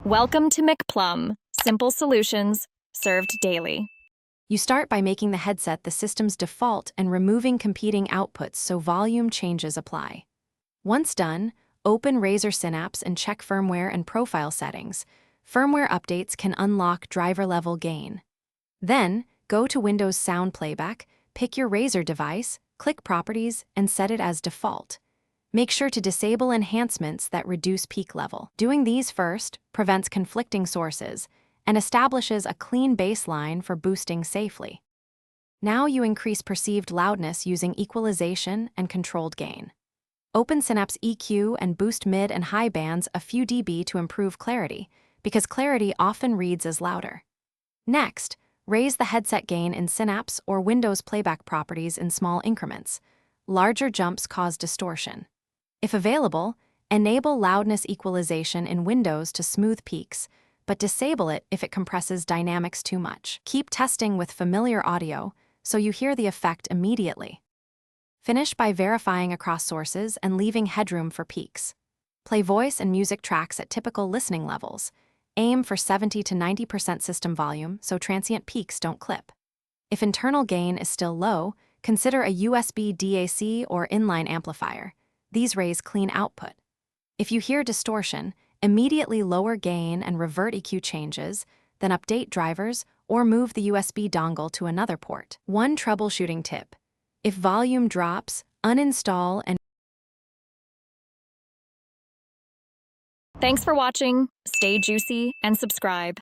Welcome to McPlum, simple solutions served daily. You start by making the headset the system's default and removing competing outputs so volume changes apply. Once done, open Razer Synapse and check firmware and profile settings. Firmware updates can unlock driver-level gain. Then, go to Windows Sound Playback, pick your Razer device, click Properties, and set it as default. Make sure to disable enhancements that reduce peak level. Doing these first prevents conflicting sources and establishes a clean baseline for boosting safely. Now you increase perceived loudness using equalization and controlled gain. Open Synapse EQ and boost mid and high bands a few dB to improve clarity, because clarity often reads as louder. Next, raise the headset gain in Synapse or Windows playback properties in small increments. Larger jumps cause distortion. If available, enable loudness equalization in Windows to smooth peaks, but disable it if it compresses dynamics too much. Keep testing with familiar audio so you hear the effect immediately. Finish by verifying across sources and leaving headroom for peaks. Play voice and music tracks at typical listening levels. Aim for 70 to 90% system volume so transient peaks don't clip. If internal gain is still low, consider a USB DAC or inline amplifier. These raise clean output. If you hear distortion, immediately lower gain and revert EQ changes, then update drivers or move the USB dongle to another port. One troubleshooting tip: if volume drops, uninstall and Thanks for watching. Stay juicy and subscribe.